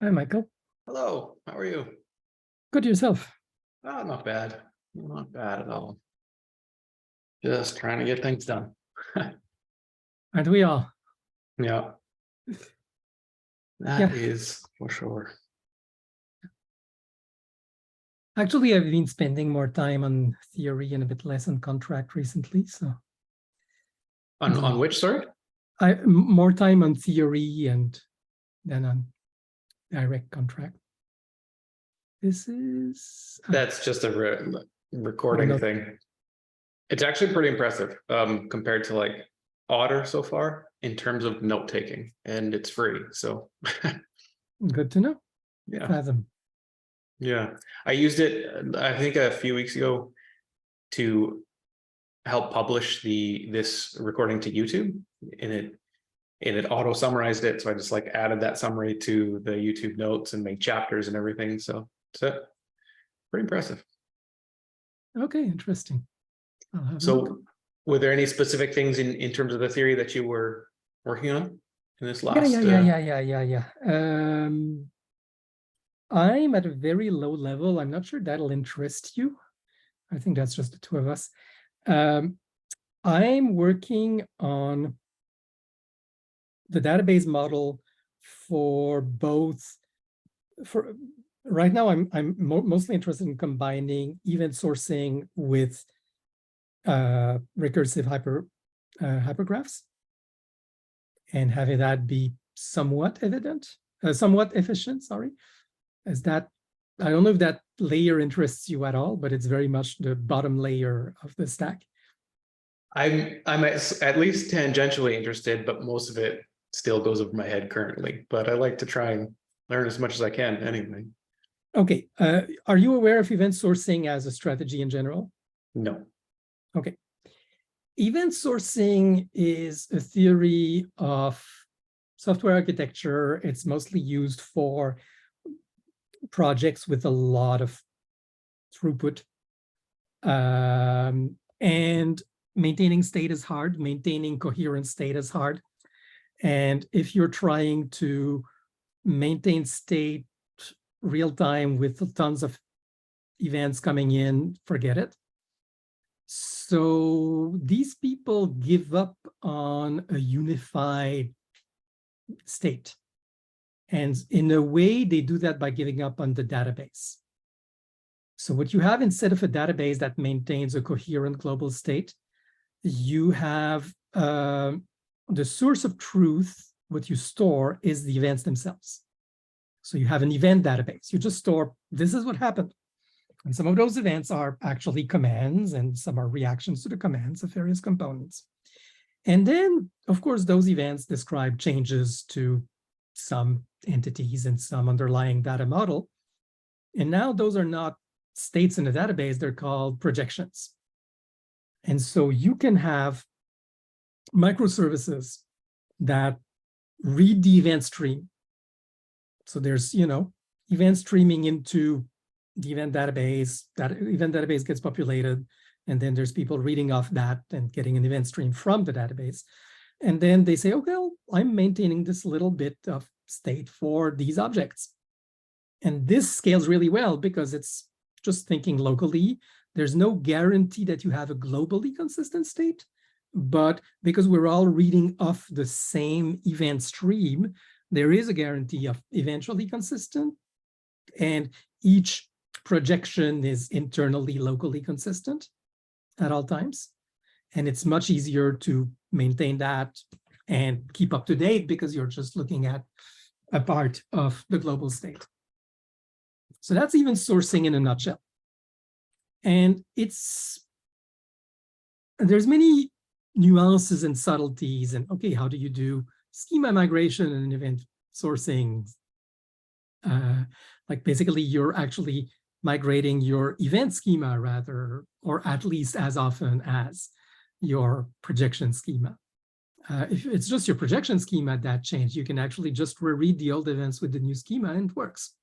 Hi, Michael. Hello, how are you? Good yourself. Oh, not bad. Not bad at all. Just trying to get things done. Aren't we all? Yeah, that is for sure. Actually, I've been spending more time on theory and a bit less on contract recently. So On which, sorry? more time on theory and then on direct contract. This is That's just a recording thing. It's actually pretty impressive compared to like Otter so far in terms of note taking, and it's free. So good to know. Yeah. Fathom. Yeah, I used it, I think a few weeks ago to help publish this recording to YouTube, and it auto summarized it. So I just like added that summary to the YouTube notes and made chapters and everything. So it's pretty impressive. Okay, interesting. So were there any specific things in terms of the theory that you were working on in this last? Yeah. I'm at a very low level. I'm not sure that'll interest you. I think that's just the two of us. I'm working on the database model for both. For right now, I'm mostly interested in combining event sourcing with recursive hypergraphs and having that be somewhat efficient. Sorry, is that I don't know if that layer interests you at all, but it's very much the bottom layer of the stack. I'm at least tangentially interested, but most of it still goes over my head currently. But I like to try and learn as much as I can anyway. Okay. Are you aware of event sourcing as a strategy in general? No. Okay. Event sourcing is a theory of software architecture. It's mostly used for projects with a lot of throughput. And maintaining state is hard. Maintaining coherent state is hard. And if you're trying to maintain state real time with tons of events coming in, forget it. So these people give up on a unified state. And in a way, they do that by giving up on the database. So what you have instead of a database that maintains a coherent global state, you have the source of truth. What you store is the events themselves. So you have an event database. You just store, this is what happened. And some of those events are actually commands, and some are reactions to the commands of various components. And then, of course, those events describe changes to some entities and some underlying data model. And now those are not states in the database, they're called projections. And so you can have microservices that read the event stream. So there's, event streaming into the event database. That event database gets populated, and then there's people reading off that and getting an event stream from the database. And then they say, okay, well, I'm maintaining this little bit of state for these objects. And this scales really well because it's just thinking locally. There's no guarantee that you have a globally consistent state, but because we're all reading off the same event stream, there is a guarantee of eventually consistent, and each projection is internally locally consistent at all times. And it's much easier to maintain that and keep up to date because you're just looking at a part of the global state. So that's event sourcing in a nutshell. And there's many nuances and subtleties. And okay, how do you do schema migration and event sourcing? Like basically you're actually migrating your event schema rather, or at least as often as your projection schema. If it's just your projection schema that changed, you can actually just reread the old events with the new schema and it works.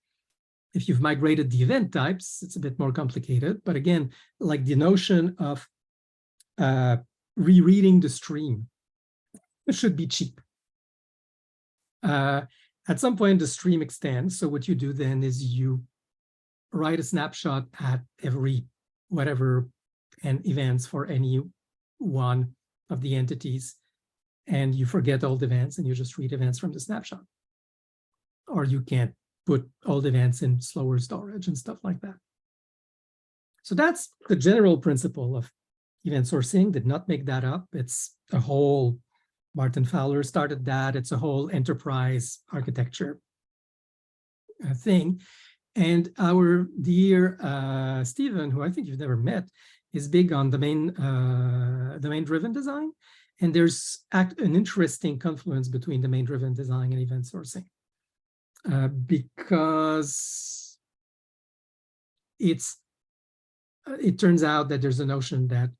If you've migrated the event types, it's a bit more complicated. But again, like the notion of rereading the stream, it should be cheap. at some point the stream extends. So what you do then is you write a snapshot at every whatever and events for any one of the entities, and you forget old events and you just read events from the snapshot. Or you can't put old events in slower storage and stuff like that. So that's the general principle of event sourcing. Did not make that up. It's a whole, Martin Fowler started that. It's a whole enterprise architecture thing. And our dear Stephen, who I think you've never met, is big on domain-driven design. And there's an interesting confluence between domain-driven design and event sourcing. Because it turns out that there's a notion that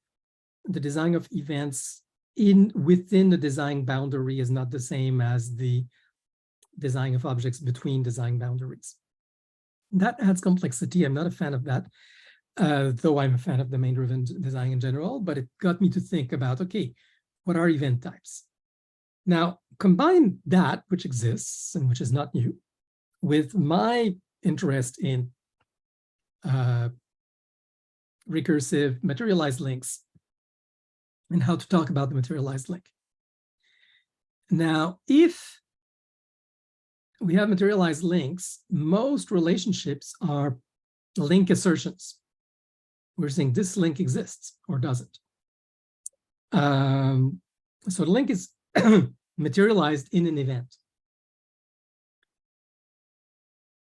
the design of events within the design boundary is not the same as the design of objects between design boundaries. That adds complexity. I'm not a fan of that, though I'm a fan of domain-driven design in general, but it got me to think about, okay, what are event types? Now, combine that, which exists and which is not new, with my interest in recursive materialized links and how to talk about the materialized link. Now, if we have materialized links, most relationships are link assertions. We're saying this link exists or doesn't. So the link is materialized in an event.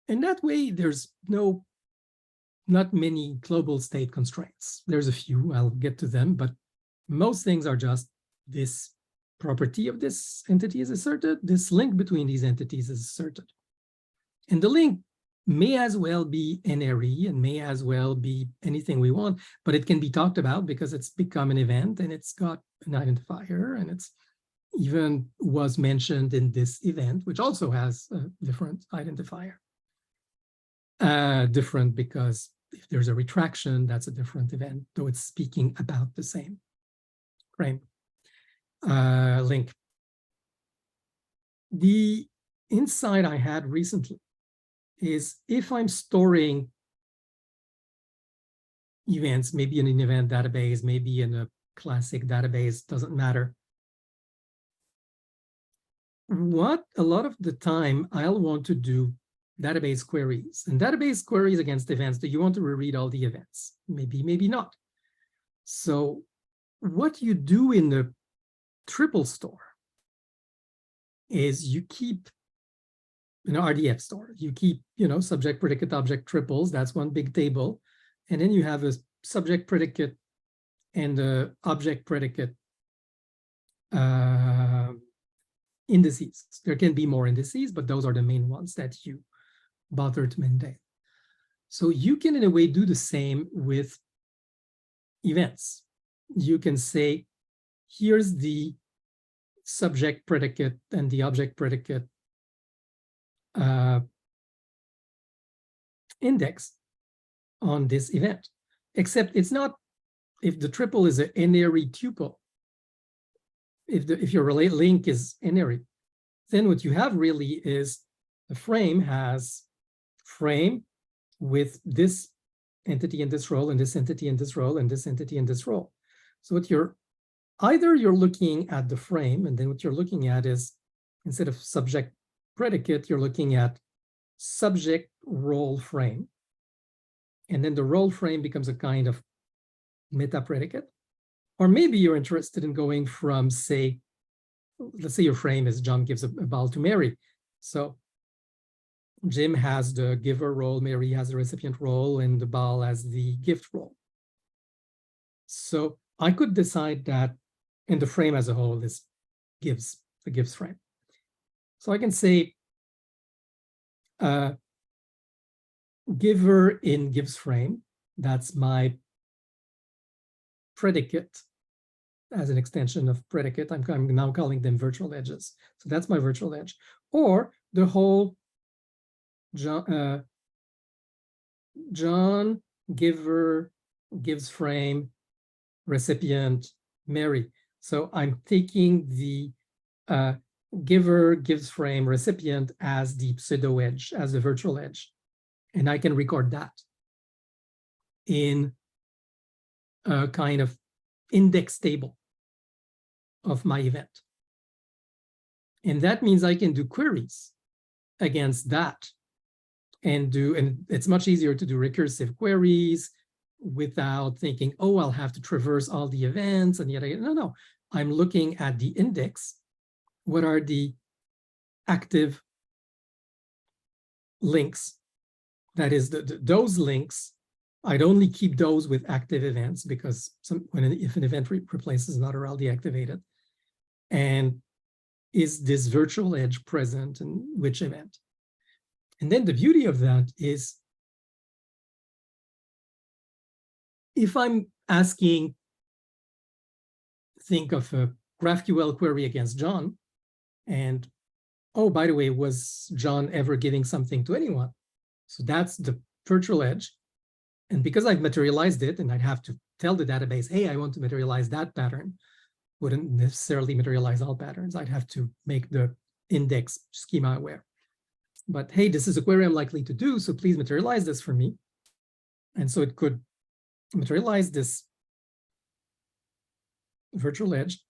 In that way, there's not many global state constraints. There's a few, I'll get to them, but most things are just this property of this entity is asserted, this link between these entities is asserted. And the link may as well be an array and may as well be anything we want, but it can be talked about because it's become an event and it's got an identifier, and it's even was mentioned in this event, which also has a different identifier. Different because if there's a retraction, that's a different event, though it's speaking about the same frame link. The insight I had recently is if I'm storing events, maybe in an event database, maybe in a classic database, doesn't matter. What a lot of the time I'll want to do database queries, and database queries against events. Do you want to reread all the events? Maybe, maybe not. So what you do in the triple store is you keep RDF store. You keep, subject, predicate, object triples. That's one big table. And then you have a subject predicate and a object predicate indices. There can be more indices, but those are the main ones that you bother to maintain. So you can, in a way, do the same with events. You can say, here's the subject predicate and the object predicate index on this event, except it's not, if the triple is an n-ary tuple, if your link is n-ary, then what you have really is the frame has frame with this entity in this role and this entity in this role and this entity in this role. So what either you're looking at the frame, and then what you're looking at is, instead of subject predicate, you're looking at subject role frame. And then the role frame becomes a kind of meta predicate. Or maybe you're interested in going from, say, let's say your frame is John gives a ball to Mary. So Jim has the giver role, Mary has the recipient role, and the ball has the gift role. So I could decide that in the frame as a whole, this gives the gives frame. So I can say giver in gives frame, that's my predicate as an extension of predicate. I'm now calling them virtual edges. So that's my virtual edge. Or the whole John giver gives frame recipient Mary. So I'm taking the giver, gives frame, recipient as the pseudo edge, as the virtual edge. And I can record that in a kind of index table of my event. And that means I can do queries against that and it's much easier to do recursive queries without thinking, oh, I'll have to traverse all the events and yet no, I'm looking at the index. What are the active links? That is, those links, I'd only keep those with active events because if an event replaces another, I'll deactivate it. And is this virtual edge present in which event? And then the beauty of that is, if I'm asking, think of a GraphQL query against John, and oh, by the way, was John ever giving something to anyone? So that's the virtual edge. And because I've materialized it, and I'd have to tell the database, hey, I want to materialize that pattern, wouldn't necessarily materialize all patterns. I'd have to make the index schema aware. But hey, this is a query I'm likely to do, so please materialize this for me. And so it could materialize this virtual edge.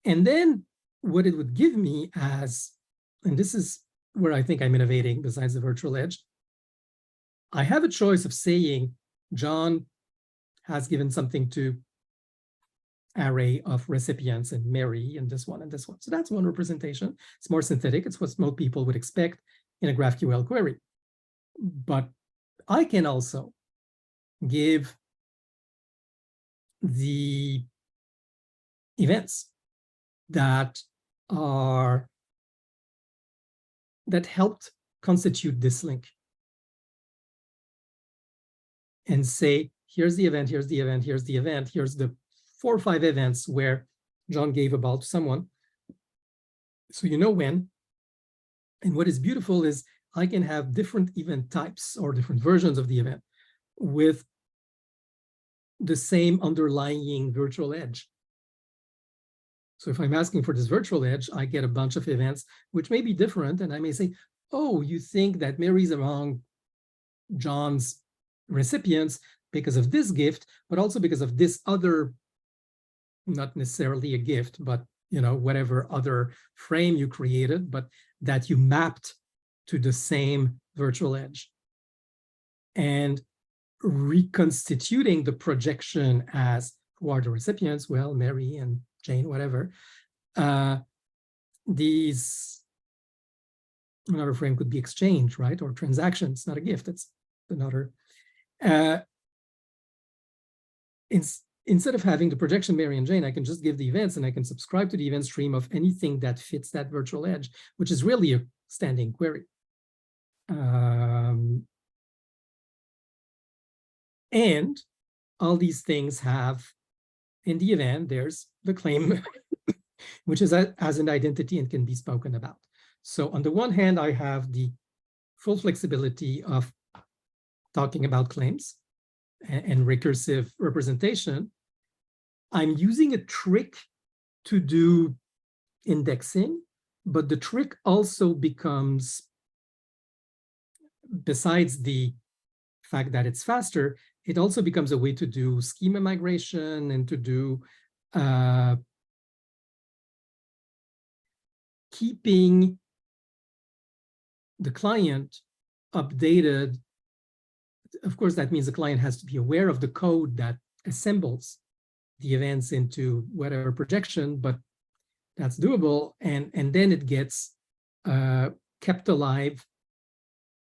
And then what it would give me as, and this is where I think I'm innovating besides the virtual edge, I have a choice of saying John has given something to array of recipients and Mary and this one and this one. So that's one representation. It's more synthetic. It's what most people would expect in a GraphQL query. But I can also give the events that helped constitute this link and say, here's the event, here's the event, here's the event, here's the 4 or 5 events where John gave a ball to someone. So you know when. And what is beautiful is I can have different event types or different versions of the event with the same underlying virtual edge. So if I'm asking for this virtual edge, I get a bunch of events which may be different. And I may say, oh, you think that Mary's among John's recipients because of this gift, but also because of this other, not necessarily a gift, but whatever other frame you created, but that you mapped to the same virtual edge. And reconstituting the projection as who are the recipients, well, Mary and Jane, whatever. These, another frame could be exchange, right? Or transactions, not a gift, it's another. Instead of having the projection Mary and Jane, I can just give the events and I can subscribe to the event stream of anything that fits that virtual edge, which is really a standing query. And all these things have, in the event, there's the claim, which is as an identity and can be spoken about. So on the one hand, I have the full flexibility of talking about claims and recursive representation. I'm using a trick to do indexing, but the trick also becomes, besides the fact that it's faster, it also becomes a way to do schema migration and to do keeping the client updated. Of course, that means the client has to be aware of the code that assembles the events into whatever projection, but that's doable. And then it gets kept alive.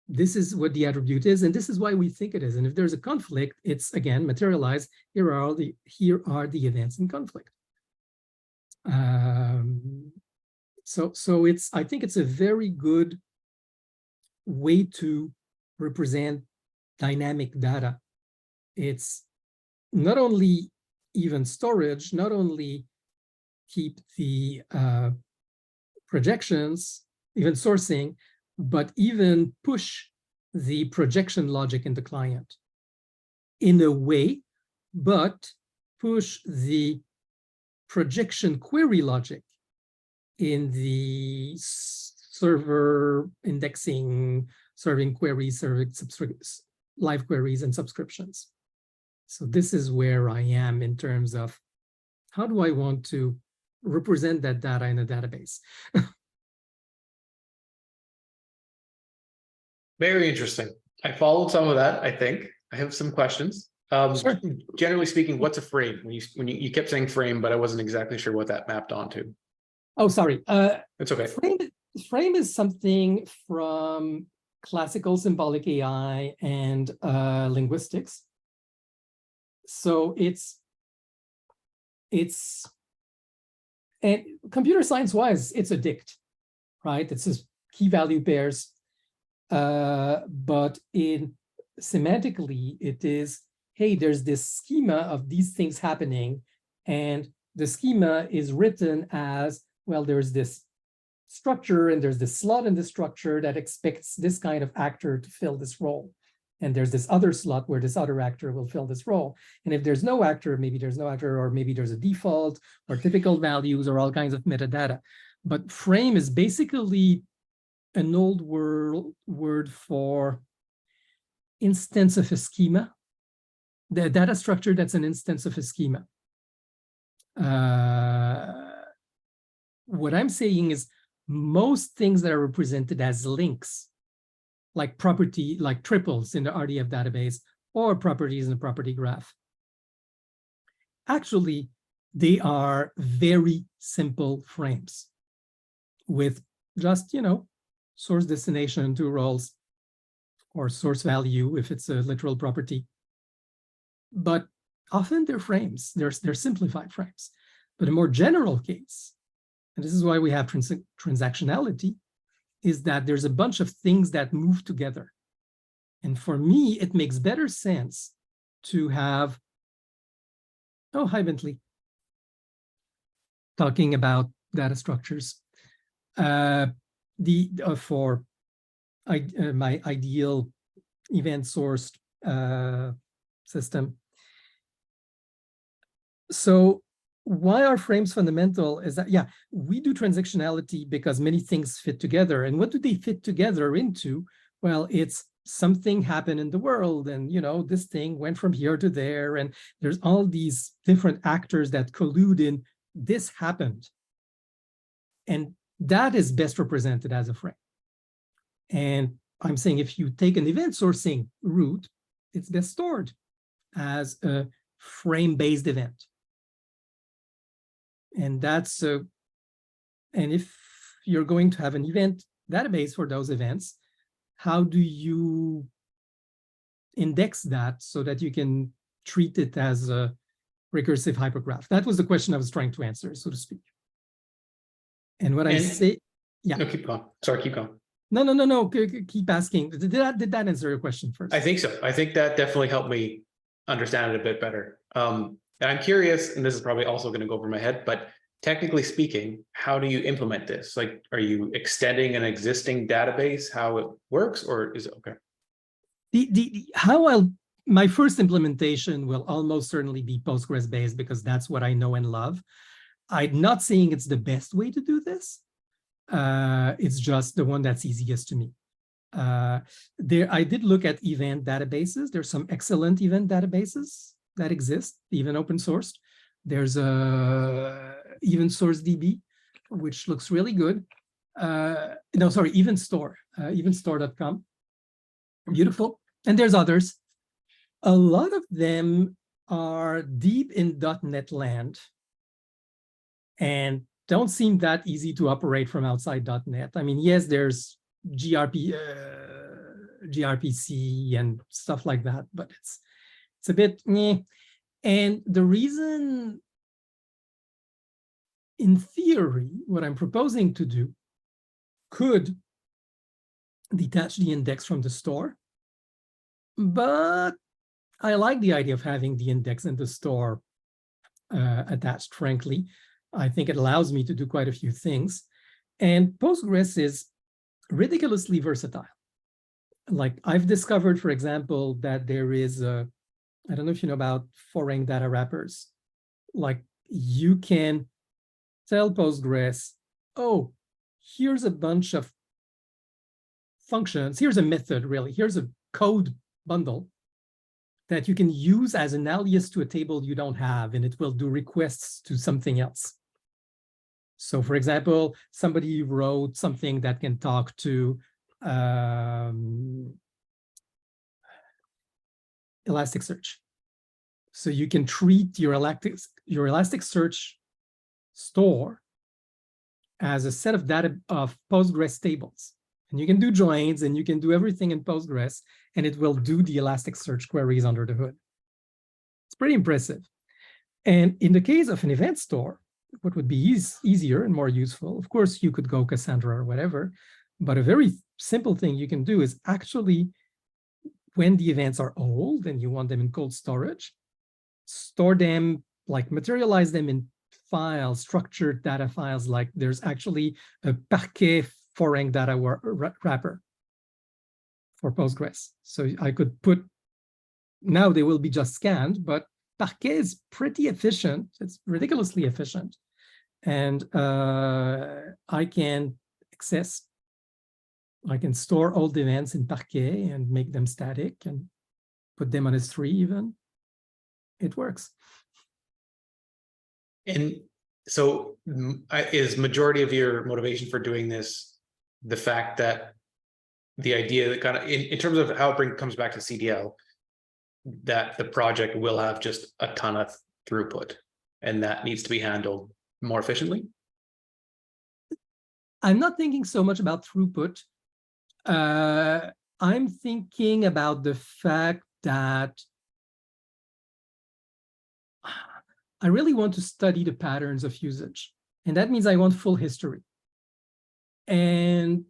This is what the attribute is, and this is why we think it is. And if there's a conflict, it's again materialized. Here are the events in conflict. So it's, I think it's a very good way to represent dynamic data. It's not only even storage, not only keep the projections, even sourcing, but even push the projection logic in the client in a way, but push the projection query logic in the server indexing, serving queries, serving live queries and subscriptions. So this is where I am in terms of how do I want to represent that data in a database. Very interesting. I followed some of that, I think. I have some questions. Sure. Generally speaking, what's a frame? When you kept saying frame, but I wasn't exactly sure what that mapped onto. Oh, sorry. It's okay. Frame is something from classical symbolic AI and linguistics. So and computer science wise, it's a dict, right? It's just key value pairs. But in semantically, it is, hey, there's this schema of these things happening, and the schema is written as, well, there's this structure and there's this slot in the structure that expects this kind of actor to fill this role. And there's this other slot where this other actor will fill this role. And if there's no actor, maybe there's no actor, or maybe there's a default or typical values or all kinds of metadata. But frame is basically an old word for instance of a schema, the data structure that's an instance of a schema. What I'm saying is most things that are represented as links, like property, like triples in the RDF database or properties in the property graph, actually, they are very simple frames with just, source destination, two roles, or source value if it's a literal property. But often they're frames, they're simplified frames. But a more general case, and this is why we have transactionality, is that there's a bunch of things that move together. And for me, it makes better sense to have, oh, hi, Bentley, talking about data structures. For my ideal event-sourced system. So why are frames fundamental is that, yeah, we do transactionality because many things fit together. And what do they fit together into? Well, it's something happened in the world, and this thing went from here to there, and there's all these different actors that collude in this happened. And that is best represented as a frame. And I'm saying if you take an event sourcing route, it's best stored as a frame-based event. And that's and if you're going to have an event database for those events, how do you index that so that you can treat it as a recursive hypergraph? That was the question I was trying to answer, so to speak. And what I say, yeah. No, keep going. Sorry, keep going. No. Keep asking. Did that answer your question first? I think so. I think that definitely helped me understand it a bit better. And I'm curious, and this is probably also going to go over my head, but technically speaking, how do you implement this? Like, are you extending an existing database, how it works, or is it okay? My first implementation will almost certainly be Postgres based because that's what I know and love. I'm not saying it's the best way to do this. It's just the one that's easiest to me. I did look at event databases. There's some excellent event databases that exist, even open sourced. There's a Event Source DB, which looks really good. No, sorry, Eventstore, eventstore.com. Beautiful. And there's others. A lot of them are deep in .NET land and don't seem that easy to operate from outside .NET. I mean, yes, there's gRPC and stuff like that, but it's a bit meh. And the reason, in theory, what I'm proposing to do could detach the index from the store, but I like the idea of having the index and the store attached, frankly. I think it allows me to do quite a few things. And Postgres is ridiculously versatile. Like I've discovered, for example, that there is a, I don't know if you know about foreign data wrappers. Like you can tell Postgres, oh, here's a bunch of functions. Here's a method, really. Here's a code bundle that you can use as an alias to a table you don't have, and it will do requests to something else. So for example, somebody wrote something that can talk to Elasticsearch. So you can treat your Elasticsearch store as a set of data of Postgres tables. And you can do joins and you can do everything in Postgres, and it will do the Elasticsearch queries under the hood. It's pretty impressive. And in the case of an event store, what would be easier and more useful, of course, you could go Cassandra or whatever, but a very simple thing you can do is actually, when the events are old and you want them in cold storage, store them, like materialize them in files, structured data files, like there's actually a Parquet foreign data wrapper for Postgres. So I could put, now they will be just scanned, but Parquet is pretty efficient. It's ridiculously efficient. And I can store old events in Parquet and make them static and put them on S3 even. It works. And so is majority of your motivation for doing this the fact that the idea that kind of, in terms of how it comes back to CDL, that the project will have just a ton of throughput and that needs to be handled more efficiently? I'm not thinking so much about throughput. I'm thinking about the fact that I really want to study the patterns of usage. And that means I want full history. And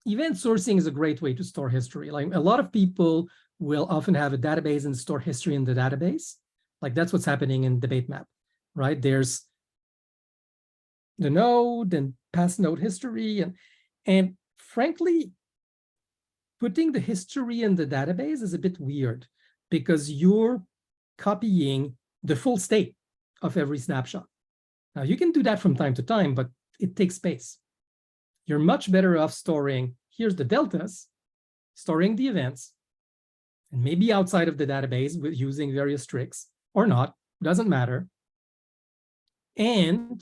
event sourcing is a great way to store history. Like a lot of people will often have a database and store history in the database. Like that's what's happening in debate map, right? There's the node and past node history. And frankly, putting the history in the database is a bit weird because you're copying the full state of every snapshot. Now you can do that from time to time, but it takes space. You're much better off storing, here's the deltas, storing the events, and maybe outside of the database with using various tricks or not, doesn't matter. And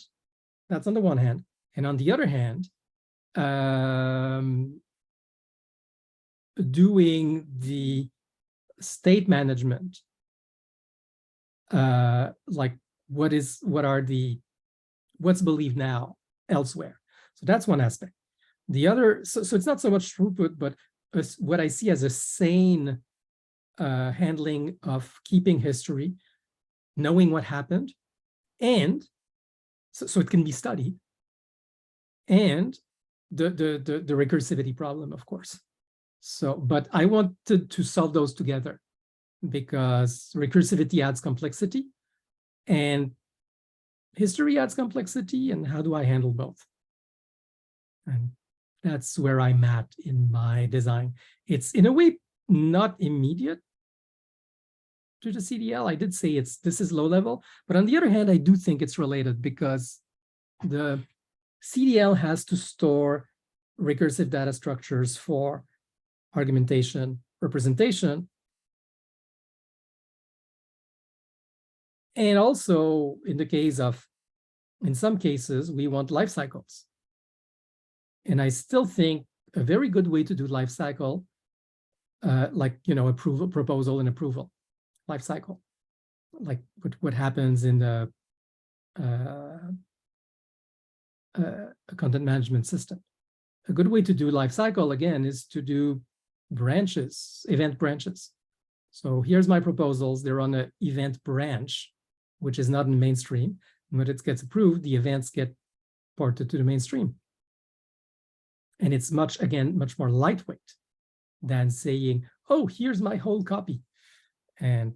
that's on the one hand. And on the other hand, doing the state management, like what's believed now elsewhere. So that's one aspect. The other, so it's not so much throughput, but what I see as a sane handling of keeping history, knowing what happened, and so it can be studied, and the recursivity problem, of course. So, but I wanted to solve those together because recursivity adds complexity and history adds complexity, and how do I handle both? And that's where I'm at in my design. It's in a way not immediate to the CDL. I did say this is low level, but on the other hand, I do think it's related because the CDL has to store recursive data structures for argumentation, representation, and also in the case of, in some cases, we want life cycles. And I still think a very good way to do life cycle, like, approval, proposal and approval, life cycle, like what happens in the content management system. A good way to do life cycle, again, is to do branches, event branches. So here's my proposals. They're on an event branch, which is not in mainstream. When it gets approved, the events get ported to the mainstream. And it's much more lightweight than saying, oh, here's my whole copy. And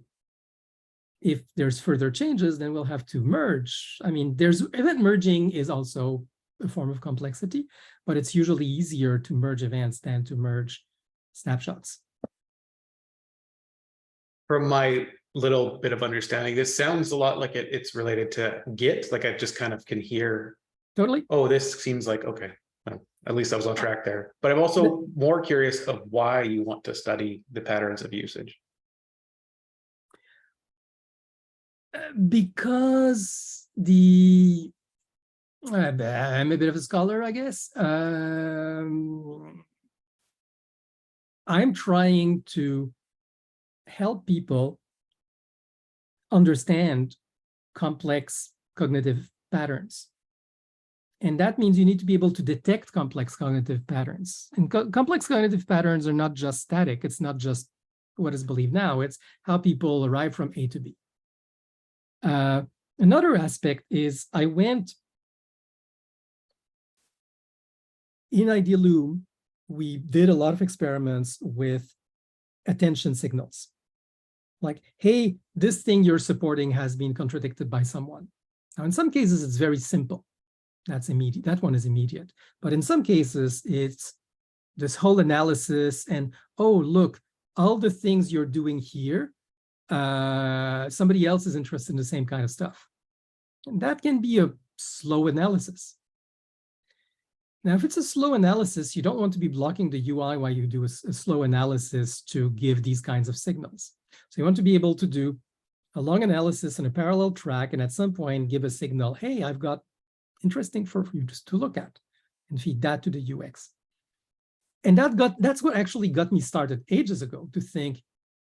if there's further changes, then we'll have to merge. I mean, event merging is also a form of complexity, but it's usually easier to merge events than to merge snapshots. From my little bit of understanding, this sounds a lot like it's related to Git. Like I just kind of can hear Totally. oh, this seems like, okay, at least I was on track there. But I'm also more curious of why you want to study the patterns of usage. Because I'm a bit of a scholar, I guess. I'm trying to help people understand complex cognitive patterns. And that means you need to be able to detect complex cognitive patterns. And complex cognitive patterns are not just static. It's not just what is believed now. It's how people arrive from A to B. Another aspect is I went in Idealoom, we did a lot of experiments with attention signals. Like, hey, this thing you're supporting has been contradicted by someone. Now, in some cases, it's very simple. That's immediate. That one is immediate. But in some cases, it's this whole analysis and, oh, look, all the things you're doing here, somebody else is interested in the same kind of stuff. And that can be a slow analysis. Now, if it's a slow analysis, you don't want to be blocking the UI while you do a slow analysis to give these kinds of signals. So you want to be able to do a long analysis on a parallel track, and at some point give a signal, hey, I've got interesting for you just to look at, and feed that to the UX. And that's what actually got me started ages ago to think,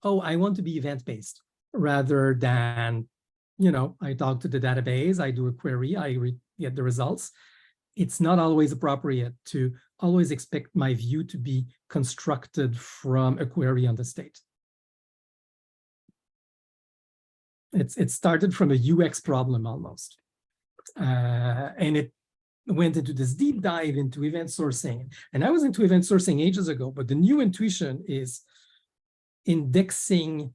oh, I want to be event-based rather than, I talk to the database, I do a query, I get the results. It's not always appropriate to always expect my view to be constructed from a query on the state. It started from a UX problem almost. And it went into this deep dive into event sourcing. And I was into event sourcing ages ago, but the new intuition is indexing,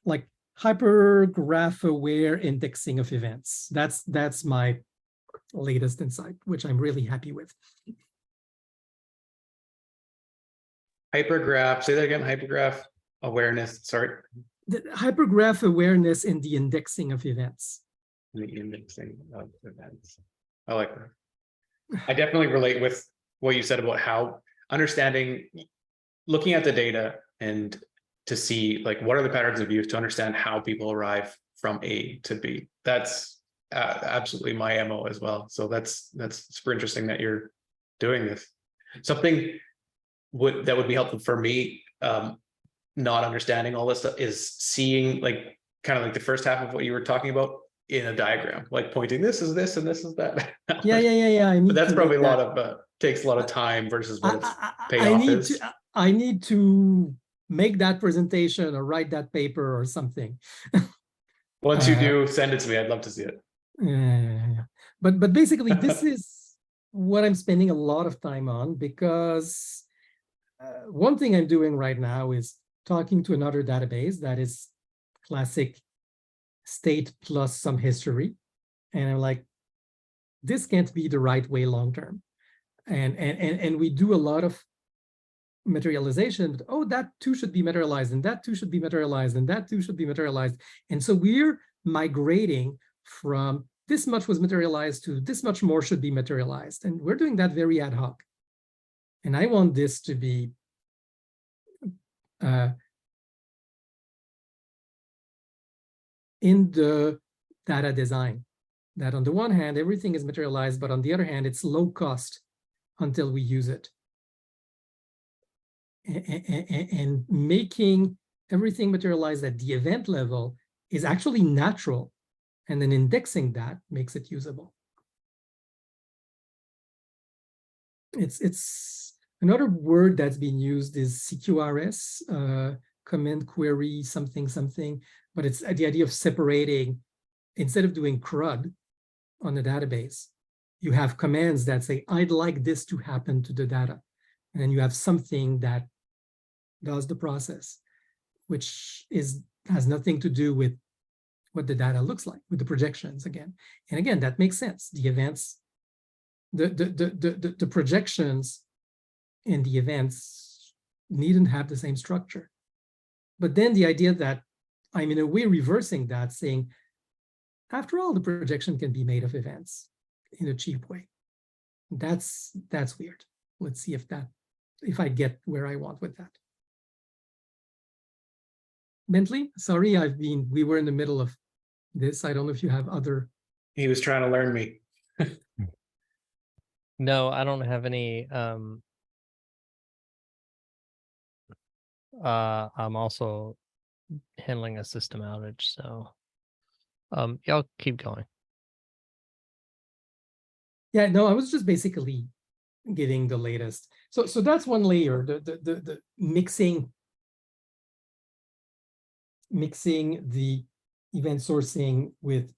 like hypergraph-aware indexing of events. That's my latest insight, which I'm really happy with. Hypergraph, say that again, hypergraph awareness, sorry. The hypergraph awareness in the indexing of events. The indexing of events. I like that. I definitely relate with what you said about how understanding, looking at the data and to see like what are the patterns of use to understand how people arrive from A to B. That's absolutely my MO as well. So that's super interesting that you're doing this. Something that would be helpful for me, not understanding all this stuff, is seeing like kind of like the first half of what you were talking about in a diagram, like pointing this is this and this is that. Yeah. But that's probably a lot of takes a lot of time versus what its payoff is. I need to make that presentation or write that paper or something. Once you do, send it to me. I'd love to see it. Yeah. But basically, this is what I'm spending a lot of time on, because one thing I'm doing right now is talking to another database that is classic state plus some history. And I'm like, this can't be the right way long term. And we do a lot of materialization. But, oh, that too should be materialized, and that too should be materialized, and that too should be materialized. And so we're migrating from this much was materialized to this much more should be materialized. And we're doing that very ad hoc. And I want this to be in the data design, that on the one hand, everything is materialized, but on the other hand, it's low cost until we use it. And making everything materialized at the event level is actually natural. And then indexing that makes it usable. It's another word that's been used is CQRS, command query something, but it's the idea of separating. Instead of doing CRUD on the database, you have commands that say, I'd like this to happen to the data. And then you have something that does the process, which has nothing to do with what the data looks like, with the projections again. And again, that makes sense. The events, the projections in the events needn't have the same structure. But then the idea that I'm in a way reversing that, saying, after all, the projection can be made of events in a cheap way. That's weird. Let's see if I get where I want with that. Bentley, sorry, we were in the middle of this. I don't know if you have other. He was trying to learn me. No, I don't have any. I'm also handling a system outage, so y'all keep going. Yeah, no, I was just basically giving the latest. So that's one layer, the mixing the event sourcing with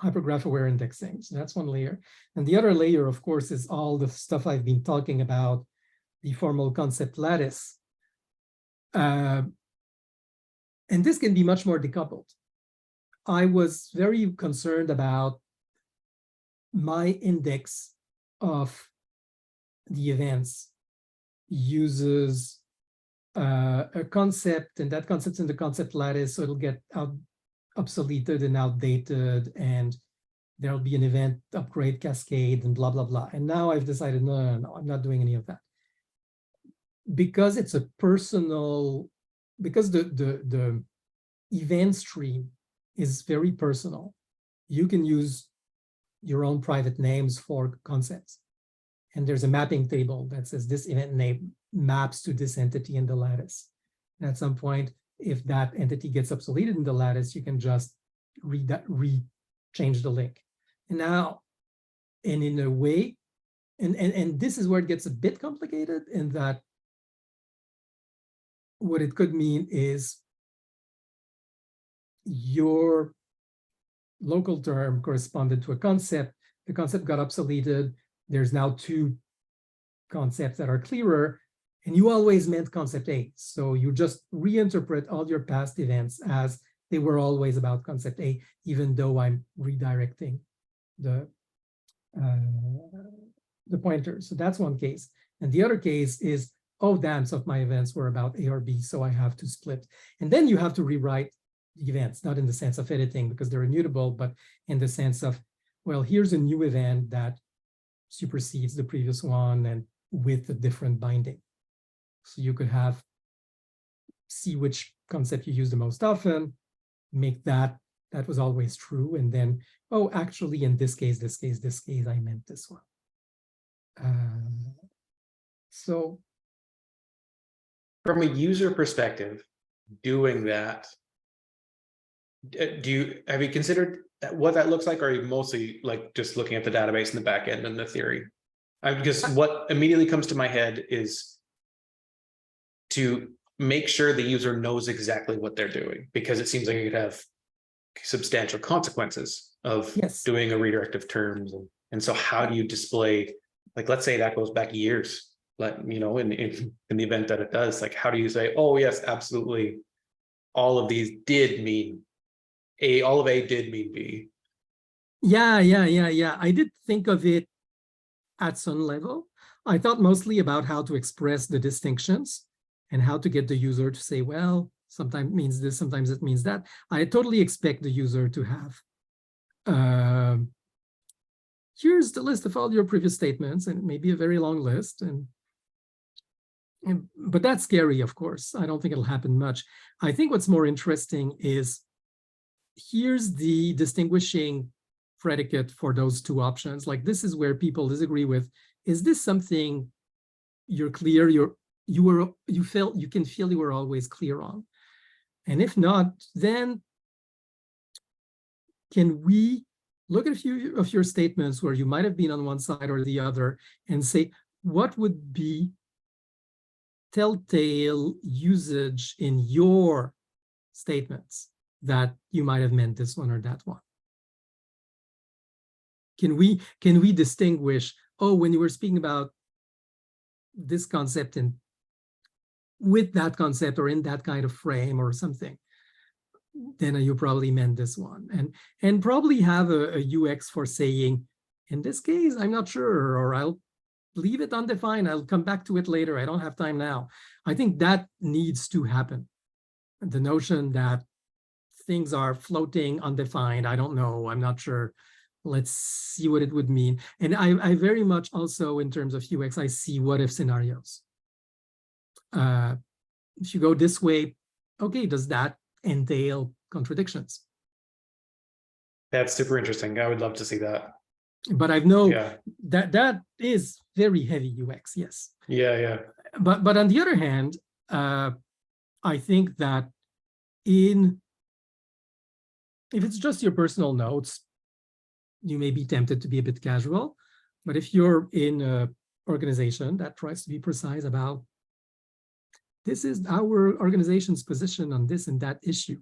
hypergraph-aware indexing. So that's one layer. And the other layer, of course, is all the stuff I've been talking about, the formal concept lattice. And this can be much more decoupled. I was very concerned about my index of the events uses a concept, and that concept's in the concept lattice, so it'll get obsoleted and outdated, and there'll be an event upgrade cascade and blah, blah, blah. And now I've decided, no, I'm not doing any of that. Because it's a personal, because the event stream is very personal, you can use your own private names for concepts. And there's a mapping table that says this event name maps to this entity in the lattice. And at some point, if that entity gets obsoleted in the lattice, you can just change the link. And now, and in a way, and this is where it gets a bit complicated, in that what it could mean is your local term corresponded to a concept. The concept got obsoleted. There's now two concepts that are clearer, and you always meant concept A. So you just reinterpret all your past events as they were always about concept A, even though I'm redirecting the pointer. So that's one case. And the other case is, oh, damn, some of my events were about A or B, so I have to split. And then you have to rewrite the events, not in the sense of editing because they're immutable, but in the sense of, well, here's a new event that supersedes the previous one and with a different binding. So you could see which concept you use the most often, make that was always true, and then, oh, actually, in this case, I meant this one. So from a user perspective, doing that, have you considered what that looks like, or are you mostly like just looking at the database in the back end and the theory? Because what immediately comes to my head is to make sure the user knows exactly what they're doing, because it seems like it could have substantial consequences of doing a redirect of terms. And so how do you display, like, let's say that goes back years, in the event that it does, like, how do you say, oh yes, absolutely, all of these did mean A, all of A did mean B? Yeah. I did think of it at some level. I thought mostly about how to express the distinctions and how to get the user to say, well, sometimes it means this, sometimes it means that. I totally expect the user to have, here's the list of all your previous statements, and maybe a very long list. But that's scary, of course. I don't think it'll happen much. I think what's more interesting is, here's the distinguishing predicate for those two options. Like, this is where people disagree with, is this something you're clear, you can feel you were always clear on? And if not, then can we look at a few of your statements where you might have been on one side or the other and say, what would be telltale usage in your statements that you might have meant this one or that one? Can we distinguish, oh, when you were speaking about this concept and with that concept or in that kind of frame or something, then you probably meant this one, and probably have a UX for saying, in this case, I'm not sure, or I'll leave it undefined, I'll come back to it later, I don't have time now. I think that needs to happen. The notion that things are floating, undefined, I don't know, I'm not sure, let's see what it would mean. And I very much also, in terms of UX, I see what if scenarios. If you go this way, okay, does that entail contradictions? That's super interesting. I would love to see that. But I know Yeah. that is very heavy UX, yes. Yeah. But on the other hand, I think that if it's just your personal notes, you may be tempted to be a bit casual. But if you're in an organization that tries to be precise about, this is our organization's position on this and that issue,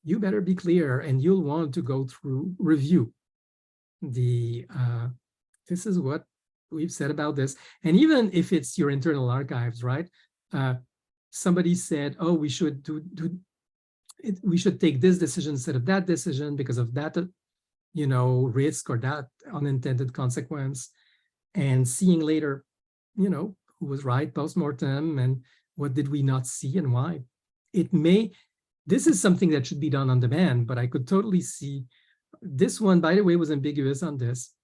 you better be clear, and you'll want to go through review this is what we've said about this. And even if it's your internal archives, right? Somebody said, oh, we should we should take this decision instead of that decision because of that, risk or that unintended consequence. And seeing later, who was right post-mortem and what did we not see and why. This is something that should be done on demand, but I could totally see this one, by the way, was ambiguous on this.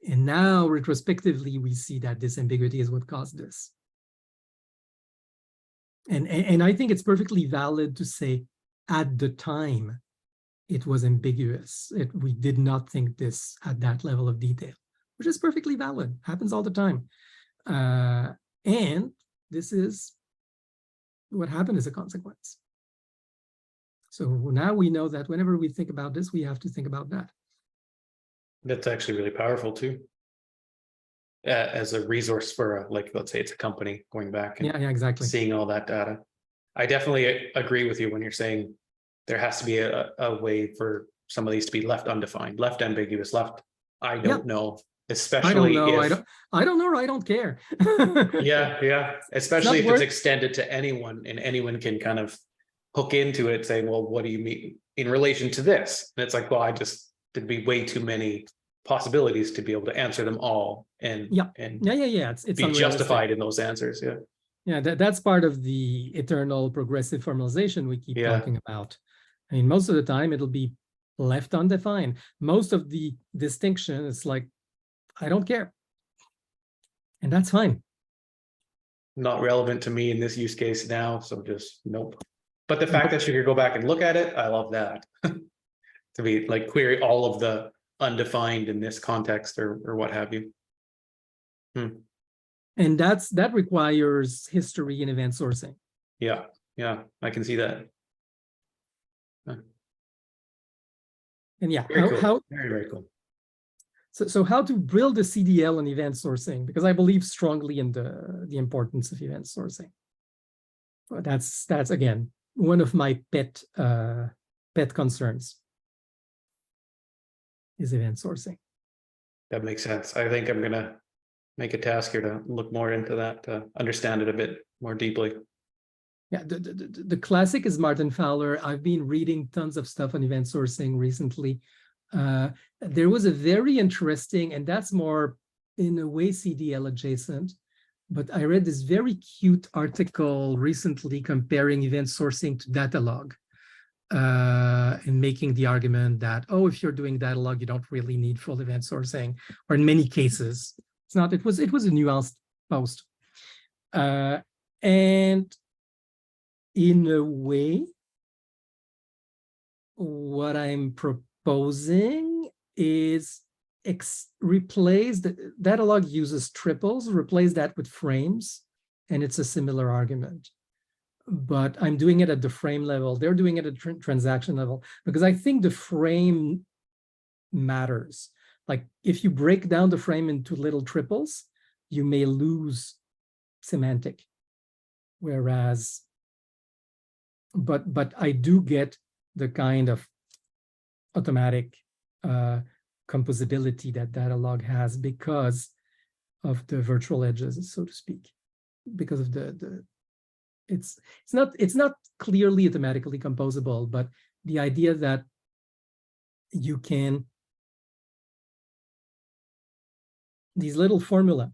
And now, retrospectively, we see that this ambiguity is what caused this. And I think it's perfectly valid to say, at the time, it was ambiguous. We did not think this at that level of detail, which is perfectly valid. Happens all the time. And this is what happened as a consequence. So now we know that whenever we think about this, we have to think about that. That's actually really powerful too. As a resource for, let's say it's a company going back and yeah, exactly. Seeing all that data. I definitely agree with you when you're saying there has to be a way for some of these to be left undefined, left ambiguous, left I don't know, especially I don't know or I don't care. yeah. Especially if it's extended to anyone and anyone can kind of hook into it saying, well, what do you mean in relation to this? And it's like, well, there'd be way too many possibilities to be able to answer them all and it's be justified in those answers. Yeah, that's part of the eternal progressive formalization we keep talking about. I mean, most of the time it'll be left undefined. Most of the distinction is like, I don't care. And that's fine. Not relevant to me in this use case now, so just nope. But the fact that you could go back and look at it, I love that. To be like query all of the undefined in this context or what have you. And that requires history and event sourcing. Yeah, I can see that. And yeah, cool. Very cool. So how to build a CDL and event sourcing, because I believe strongly in the importance of event sourcing. But that's again one of my pet concerns is event sourcing. That makes sense. I think I'm gonna make a task here to look more into that, to understand it a bit more deeply. Yeah, the classic is Martin Fowler. I've been reading tons of stuff on event sourcing recently. There was a very interesting, and that's more in a way CDL adjacent, but I read this very cute article recently comparing event sourcing to data log, and making the argument that, oh, if you're doing data log, you don't really need full event sourcing, or in many cases, it's not. It was a nuanced post. And in a way, what I'm proposing is replace the data log uses triples, replace that with frames, and it's a similar argument. But I'm doing it at the frame level. They're doing it at transaction level, because I think the frame matters. Like if you break down the frame into little triples, you may lose semantic. Whereas, but I do get the kind of automatic composability that data log has because of the virtual edges, so to speak, because of it's not clearly automatically composable, but the idea that you can, these little formula,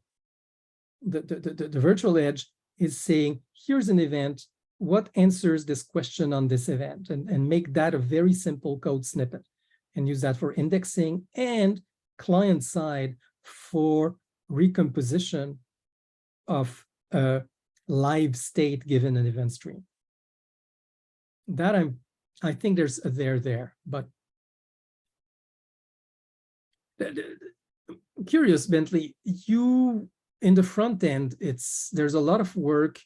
the virtual edge is saying, here's an event, what answers this question on this event, and make that a very simple code snippet. and use that for indexing, and client side for recomposition of a live state given an event stream. That I think there's a there, but curious, Bentley, you in the front end, there's a lot of work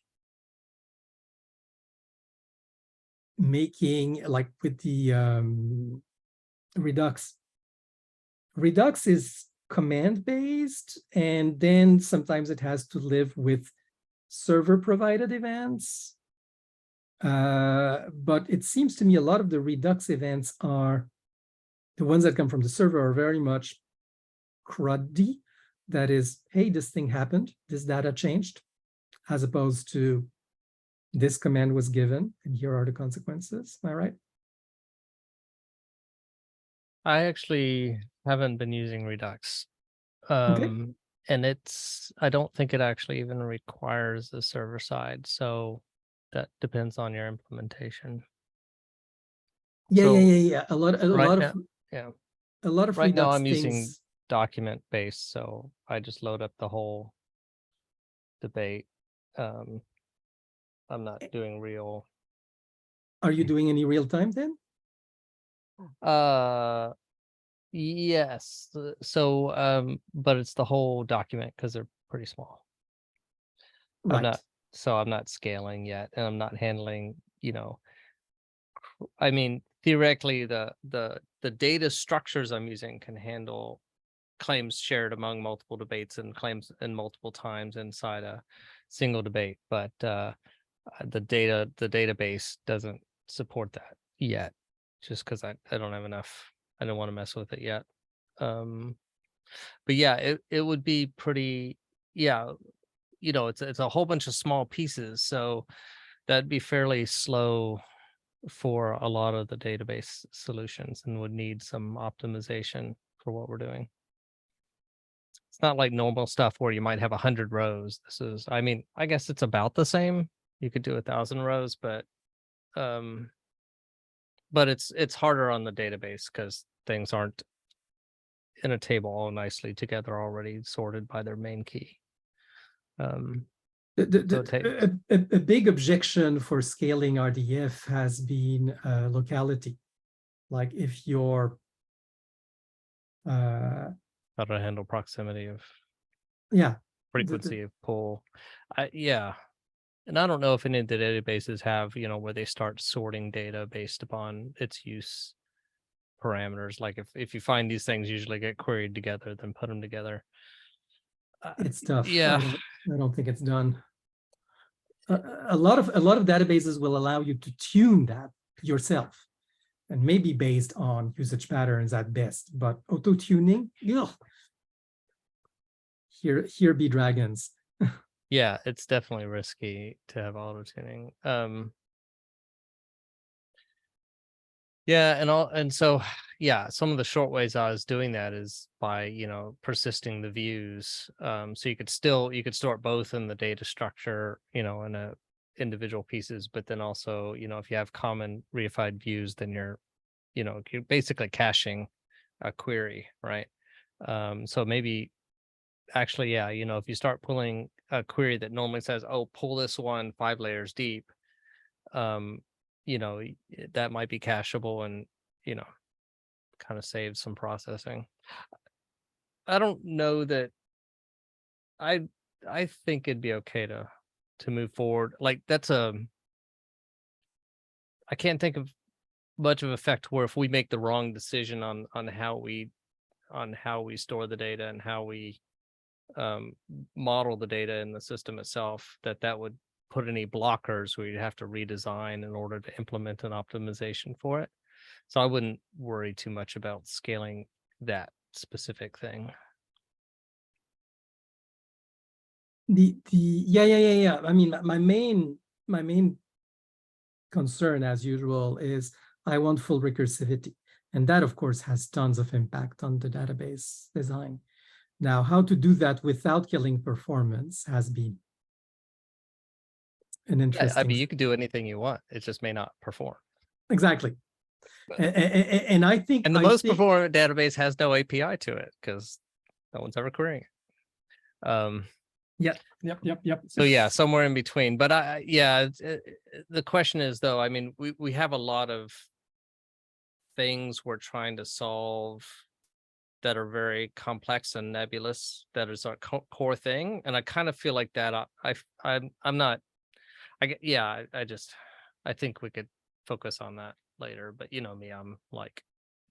making, like with the Redux. Redux is command-based, and then sometimes it has to live with server-provided events. But it seems to me a lot of the Redux events are, the ones that come from the server are very much CRUD-y. That is, hey, this thing happened, this data changed, as opposed to this command was given, and here are the consequences. Am I right? I actually haven't been using Redux. Okay. And I don't think it actually even requires the server side. So that depends on your implementation. Yeah. A lot of Right now Redux I'm using things. document based, so I just load up the whole debate. I'm not doing real. Are you doing any real time then? Yes. So but it's the whole document because they're pretty small. Right. I'm not scaling yet, and I'm not handling, I mean, theoretically the data structures I'm using can handle claims shared among multiple debates and claims in multiple times inside a single debate, but the database doesn't support that yet, just because I don't have enough. I don't want to mess with it yet. But yeah, it would be pretty, yeah, it's a whole bunch of small pieces, so that'd be fairly slow for a lot of the database solutions and would need some optimization for what we're doing. It's not like normal stuff where you might have 100 rows. This is, I mean, I guess it's about the same. You could do 1,000 rows, but it's harder on the database because things aren't in a table all nicely together already sorted by their main key. A big objection for scaling RDF has been locality. Like if you're how to handle proximity of frequency of pull. And I don't know if any of the databases have, where they start sorting data based upon its use parameters. Like if you find these things usually get queried together, then put them together. It's tough. Yeah, I don't think it's done. A lot of databases will allow you to tune that yourself, and maybe based on usage patterns at best. But auto tuning, here be dragons. Yeah, it's definitely risky to have auto tuning. Yeah, so some of the short ways I was doing that is by persisting the views. So you could store both in the data structure, in a individual pieces, but then also if you have common reified views, then you're basically caching a query, right? So maybe actually, if you start pulling a query that normally says, oh, pull this one 5 layers deep, that might be cacheable and kind of save some processing. I don't know that I think it'd be okay to move forward. Like I can't think of much of effect where if we make the wrong decision on how we store the data and how we model the data in the system itself, that would put any blockers where you'd have to redesign in order to implement an optimization for it. So I wouldn't worry too much about scaling that specific thing. Yeah. I mean, my main concern, as usual, is I want full recursivity, and that of course has tons of impact on the database design. Now, how to do that without killing performance has been an interesting. I mean, you could do anything you want. It just may not perform. Exactly. And I think, And the most performant database has no API to it because no one's ever querying it. Yep. So yeah, somewhere in between. But the question is though, I mean, we have a lot of things we're trying to solve that are very complex and nebulous. That is our core thing, and I kind of feel like that. I'm not. I think we could focus on that later. But you know me, I'm like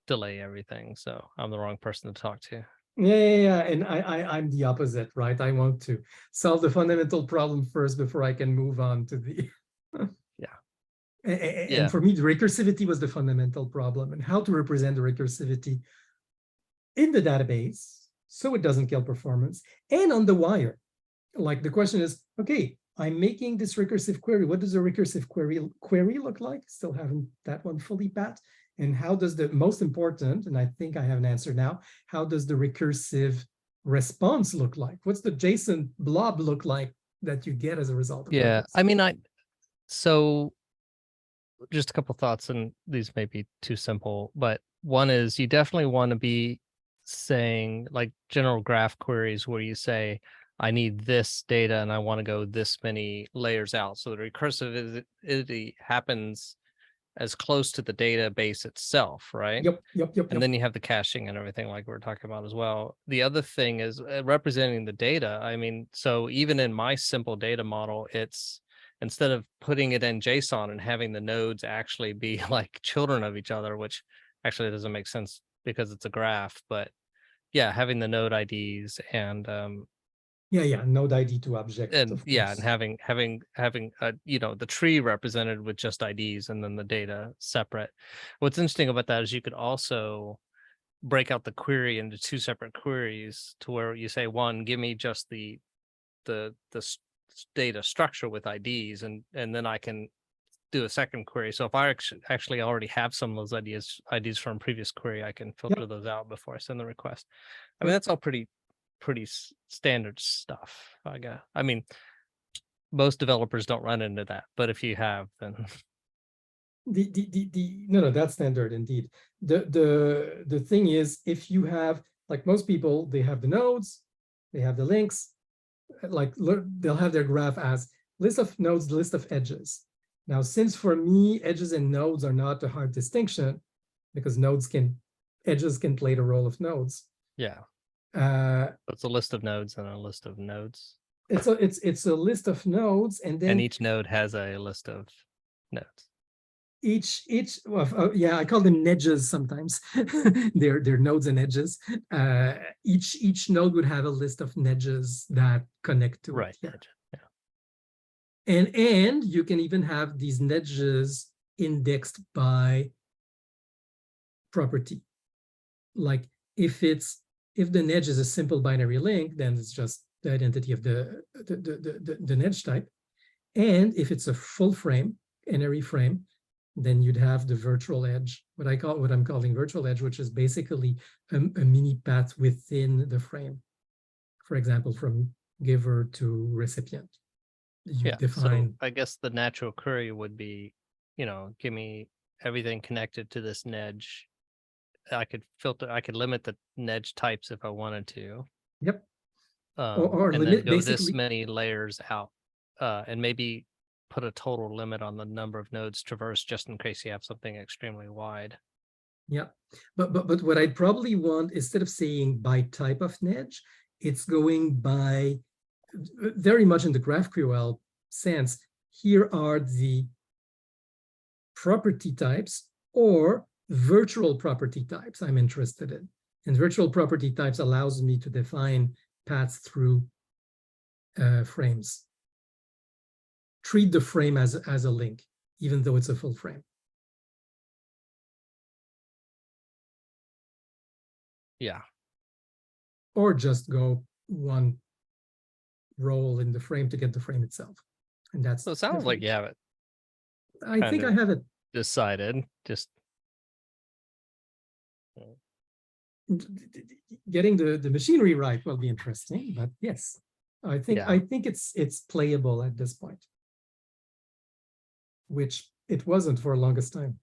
delay everything, so I'm the wrong person to talk to. Yeah. And I'm the opposite, right? I want to solve the fundamental problem first before I can move on to the. And for me, the recursivity was the fundamental problem, and how to represent the recursivity in the database so it doesn't kill performance, and on the wire. Like the question is, okay, I'm making this recursive query. What does a recursive query look like? Still haven't that one fully pat. And how does the most important, and I think I have an answer now, how does the recursive response look like? What's the JSON blob look like that you get as a result of this? I mean, so just a couple thoughts, and these may be too simple, but one is you definitely want to be saying like general graph queries where you say, I need this data and I want to go this many layers out. So the recursivity happens as close to the database itself, right? Yep. And then you have the caching and everything like we were talking about as well. The other thing is representing the data. I mean, so even in my simple data model, it's instead of putting it in JSON and having the nodes actually be like children of each other, which actually doesn't make sense because it's a graph, but yeah, having the node IDs and node ID to object, and of yeah, course. and having the tree represented with just IDs and then the data separate. What's interesting about that is you could also break out the query into two separate queries to where you say, one, give me just the data structure with IDs, and then I can do a second query. So if I actually already have some of those IDs from previous query, I can filter those out before I send the request. I mean, that's all pretty standard stuff. I mean, most developers don't run into that, but if you have, then no, that's standard indeed. The thing is, if you have, like most people, they have the nodes, they have the links, like they'll have their graph as list of nodes, list of edges. Now, since for me, edges and nodes are not a hard distinction, because edges can play the role of nodes. Yeah. It's a list of nodes and a list of nodes. It's a list of nodes, and then each node has a list of nodes. I call them edges sometimes. they're nodes and edges. Each node would have a list of edges that connect to it. Yeah. And you can even have these edges indexed by property. Like if the edge is a simple binary link, then it's just the identity of the edge type. And if it's a full frame, an array frame, then you'd have the virtual edge, what I'm calling virtual edge, which is basically a mini path within the frame. For example, from giver to recipient. You define. So I guess the natural query would be, give me everything connected to this edge. I could limit the edge types if I wanted to. Yep. Or and limit, then go this many layers out, and maybe put a total limit on the number of nodes traversed, just in case you have something extremely wide. Yeah, but what I'd probably want, instead of saying by type of edge, it's going by, very much in the GraphQL sense, here are the property types or virtual property types I'm interested in. And virtual property types allows me to define paths through frames. Treat the frame as a link, even though it's a full frame. Yeah. Or just go one roll in the frame to get the frame itself. And that's. So it sounds like you have it. I think I have it decided. Just getting the machinery right will be interesting, but yes, I think it's playable at this point, which it wasn't for the longest time.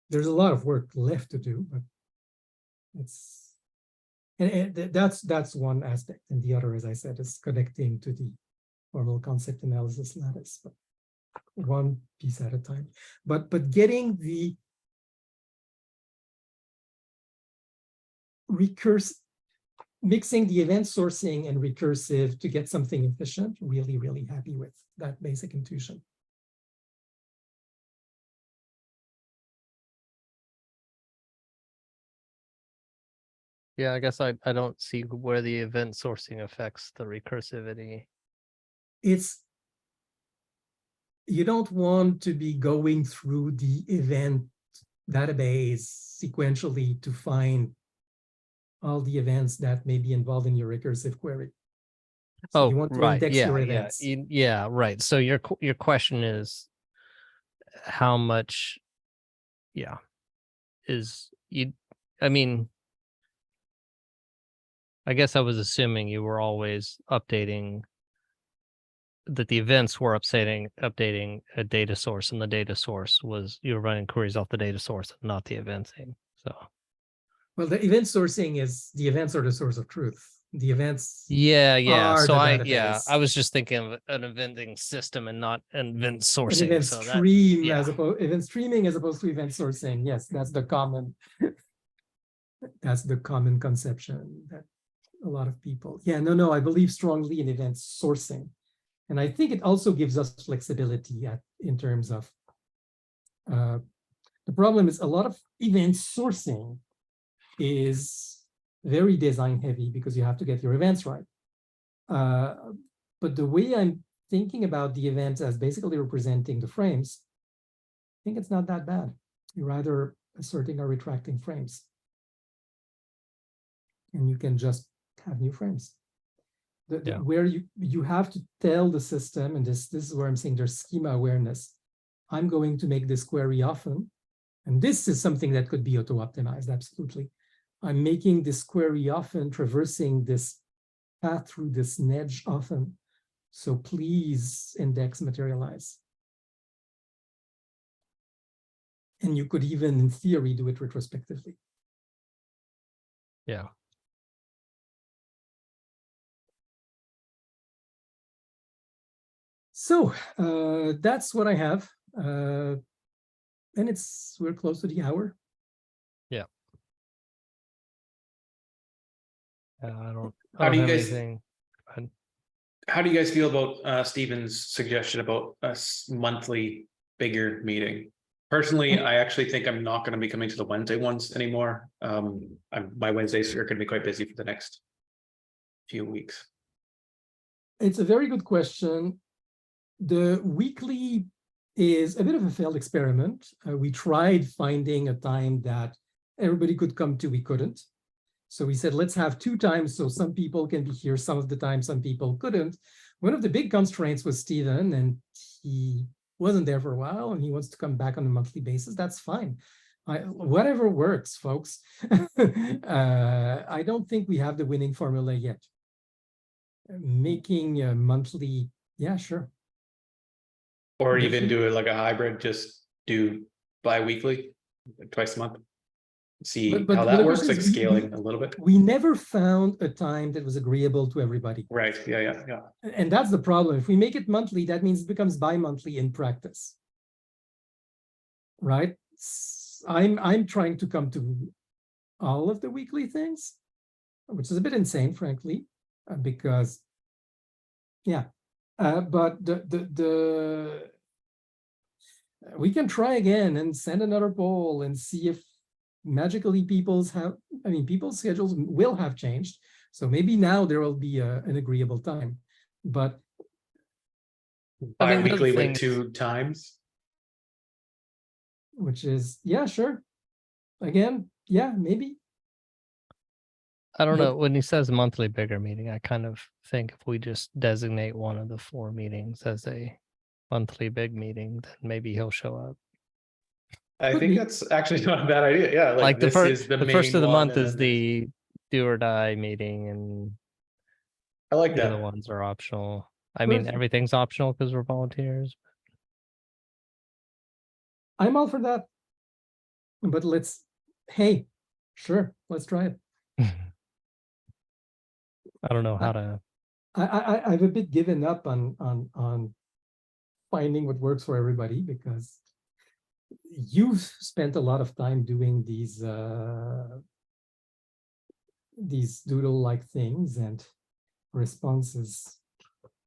there's a lot of work left to do, but it's, and that's one aspect. And the other, as I said, is connecting to the formal concept analysis lattice, but one piece at a time. But getting the mixing the event sourcing and recursive to get something efficient, really happy with that basic intuition. Yeah, I guess I don't see where the event sourcing affects the recursivity. It's, you don't want to be going through the event database sequentially to find all the events that may be involved in your recursive query. So Oh, you want to right. index Yeah, your yeah, events. yeah, right. So your question is how much, yeah, is you, I mean, I guess I was assuming you were always updating, that the events were updating a data source, and the data source was, you were running queries off the data source, not the eventing. So Well, the event sourcing is, the events are the source of truth. The events yeah. are So the I database. was just thinking of an eventing system and not an event An sourcing. event So that, stream yeah. as opposed, event streaming as opposed to event sourcing. Yes, that's the common conception that a lot of people. Yeah, no, I believe strongly in event sourcing. And I think it also gives us flexibility in terms of the problem is a lot of event sourcing is very design heavy because you have to get your events right. But the way I'm thinking about the events as basically representing the frames, I think it's not that bad. You're either asserting or retracting frames. And you can just have new frames. Where you have to tell the system, and this is where I'm saying there's schema awareness. I'm going to make this query often. And this is something that could be auto-optimized, absolutely. I'm making this query often, traversing this path through this edge often. So please index materialize. And you could even, in theory, do it retrospectively. Yeah. So that's what I have. And we're close to the hour. Yeah. I don't How do you have guys anything. How do you guys feel about Stephen's suggestion about a monthly bigger meeting? Personally, I actually think I'm not going to be coming to the Wednesday ones anymore. My Wednesdays are going to be quite busy for the next few weeks. It's a very good question. The weekly is a bit of a failed experiment. We tried finding a time that everybody could come to, we couldn't. So we said, let's have 2 times so some people can be here some of the time, some people couldn't. One of the big constraints was Stephen, and he wasn't there for a while, and he wants to come back on a monthly basis. That's fine. Whatever works, folks. I don't think we have the winning formula yet. Making a monthly, yeah, sure. Or even do it like a hybrid, just do bi-weekly, like twice a month. See how that works, like scaling a little bit. We never found a time that was agreeable to everybody. Right, yeah. And that's the problem. If we make it monthly, that means it becomes bi-monthly in practice. Right? I'm trying to come to all of the weekly things, which is a bit insane, frankly, because, yeah. But we can try again and send another poll and see if magically people's schedules will have changed. So maybe now there will be an agreeable time, but bi-weekly with 2 times. Which is, yeah, sure. Again, yeah, maybe. I don't know. When he says monthly bigger meeting, I kind of think if we just designate one of the 4 meetings as a monthly big meeting, then maybe he'll show up. I think that's actually not a bad idea. Yeah, like the first, is the first of the one, month is the do or die meeting, and I like the that. other ones are optional. I mean, everything's optional because we're volunteers. I'm all for that. But hey, sure, let's try it. I don't know how to. I've a bit given up on finding what works for everybody, because you've spent a lot of time doing these doodle-like things, and responses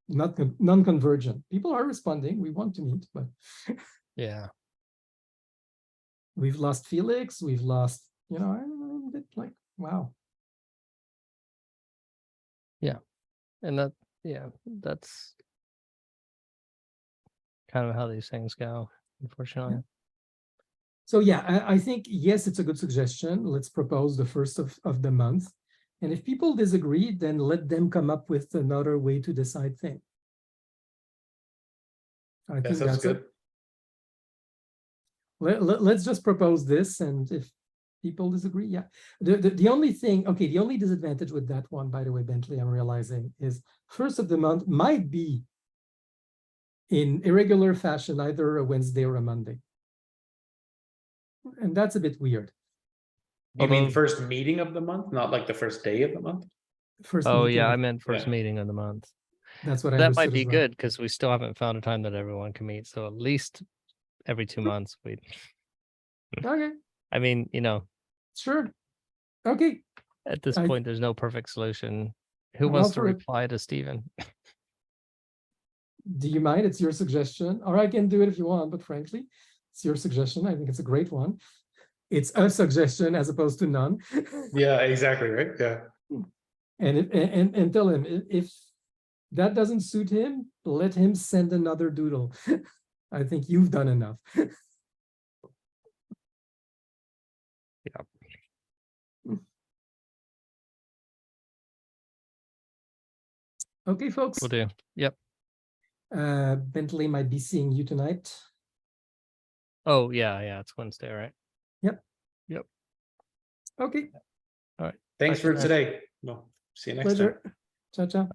not non-convergent. People are responding. We want to meet, but Yeah. we've lost Felix. We've lost, I'm a bit like, wow. And that's kind of how these things go, unfortunately. So yeah, I think, yes, it's a good suggestion. Let's propose the first of the month. And if people disagree, then let them come up with another way to decide thing. I think sounds that's good. Let's just propose this, and if people disagree, yeah. The only thing, okay, the only disadvantage with that one, by the way, Bentley, I'm realizing, is first of the month might be in irregular fashion, either a Wednesday or a Monday. And that's a bit weird. You mean Although- first meeting of the month, not like the first day of the month? First Oh meeting yeah, I of- meant first Yeah. meeting of the month. That's what I That understood might be as well. good because we still haven't found a time that everyone can meet. So at least every 2 months we. Okay, I mean, sure. Okay, at this I- point, there's no perfect solution. Who I'm wants all to for it. reply to Stephen? Do you mind? It's your suggestion, or I can do it if you want, but frankly, it's your suggestion. I think it's a great one. It's a suggestion as opposed to none. Yeah, exactly, right? Yeah. And tell him, if that doesn't suit him, let him send another doodle. I think you've done enough. Okay, folks. We'll do. Yep. Bentley might be seeing you tonight. Oh yeah, it's Wednesday, right? Okay, Thanks Bye for for now. today. No, see you next time. pleasure. Ciao, ciao.